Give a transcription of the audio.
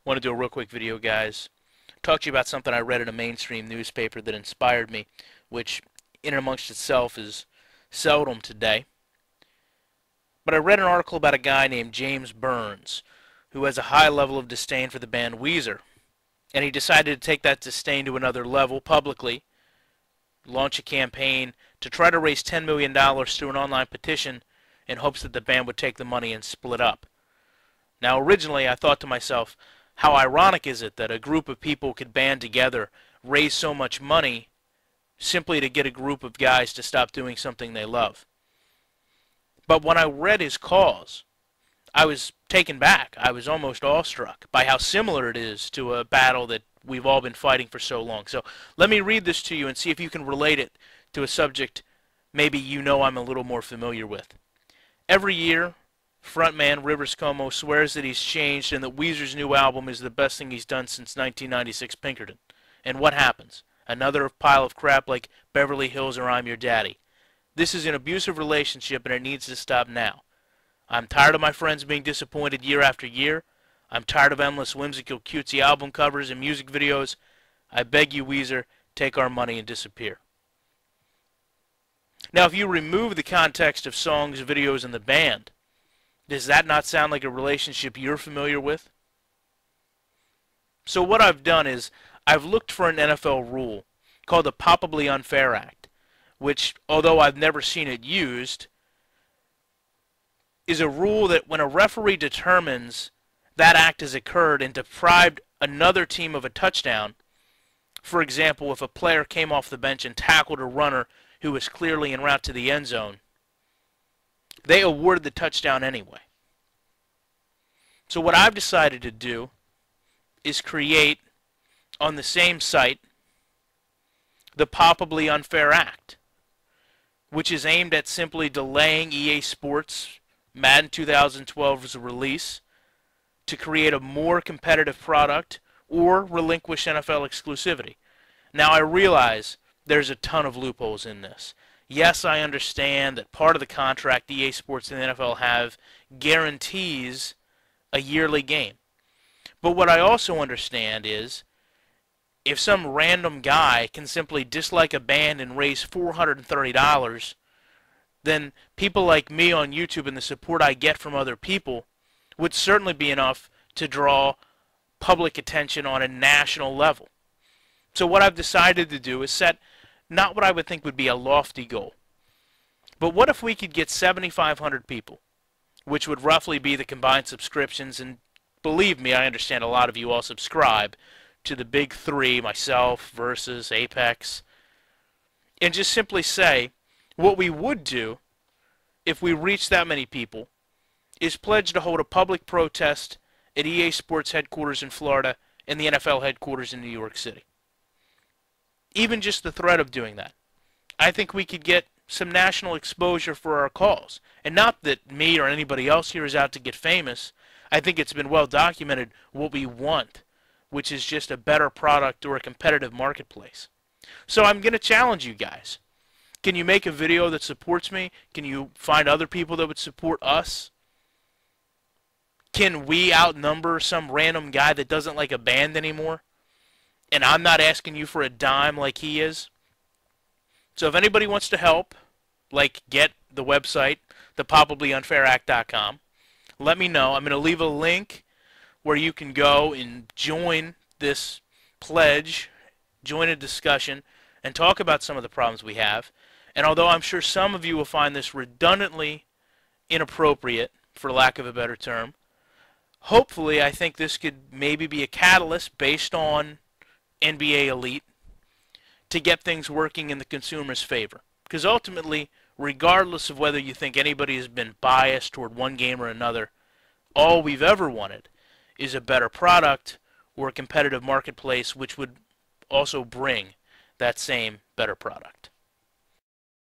Want to do a real quick video, guys. Talk to you about something I read in a mainstream newspaper that inspired me, which in and amongst itself is seldom today. But I read an article about a guy named James Burns, who has a high level of disdain for the band Weezer. And he decided to take that disdain to another level publicly, launch a campaign to try to raise $10 million through an online petition in hopes that the band would take the money and split up. Now, originally, I thought to myself, how ironic is it that a group of people could band together, raise so much money, simply to get a group of guys to stop doing something they love? But when I read his cause, I was taken back. I was almost awestruck by how similar it is to a battle that we've all been fighting for so long. So let me read this to you and see if you can relate it to a subject maybe you know I'm a little more familiar with. Every year, frontman Rivers Cuomo swears that he's changed and that Weezer's new album is the best thing he's done since 1996 Pinkerton. And what happens? Another pile of crap like Beverly Hills or I'm Your Daddy. This is an abusive relationship and it needs to stop now. I'm tired of my friends being disappointed year after year. I'm tired of endless whimsical cutesy album covers and music videos. I beg you, Weezer, take our money and disappear. Now, if you remove the context of songs, videos, and the band, does that not sound like a relationship you're familiar with? So what I've done is I've looked for an NFL rule called the Palpably Unfair Act, which, although I've never seen it used, is a rule that when a referee determines that act has occurred and deprived another team of a touchdown, for example, if a player came off the bench and tackled a runner who was clearly en route to the end zone, they awarded the touchdown anyway. So what I've decided to do is create on the same site the Palpably Unfair Act, which is aimed at simply delaying EA Sports Madden 2012's release to create a more competitive product or relinquish NFL exclusivity. Now, I realize there's a ton of loopholes in this. Yes, I understand that part of the contract EA Sports and the NFL have guarantees a yearly game. But what I also understand is if some random guy can simply dislike a band and raise $430, then people like me on YouTube and the support I get from other people would certainly be enough to draw public attention on a national level. So what I've decided to do is set not what I would think would be a lofty goal, but what if we could get 7,500 people, which would roughly be the combined subscriptions, and believe me, I understand a lot of you all subscribe to the big three, myself, Versus, Apex, and just simply say, what we would do if we reach that many people is pledge to hold a public protest at EA Sports headquarters in Florida and the NFL headquarters in New York City. Even just the threat of doing that, I think we could get some national exposure for our cause. And not that me or anybody else here is out to get famous. I think it's been well documented what we want, which is just a better product or a competitive marketplace. So I'm going to challenge you guys. Can you make a video that supports me? Can you find other people that would support us? Can we outnumber some random guy that doesn't like a band anymore? And I'm not asking you for a dime like he is. So if anybody wants to help, like get the website, thepalpablyunfairact.com, let me know. I'm going to leave a link where you can go and join this pledge, join a discussion, and talk about some of the problems we have. And although I'm sure some of you will find this redundantly inappropriate, for lack of a better term, hopefully I think this could maybe be a catalyst based on NBA Elite to get things working in the consumer's favor. Because ultimately, regardless of whether you think anybody has been biased toward one game or another, all we've ever wanted is a better product or a competitive marketplace which would also bring that same better product.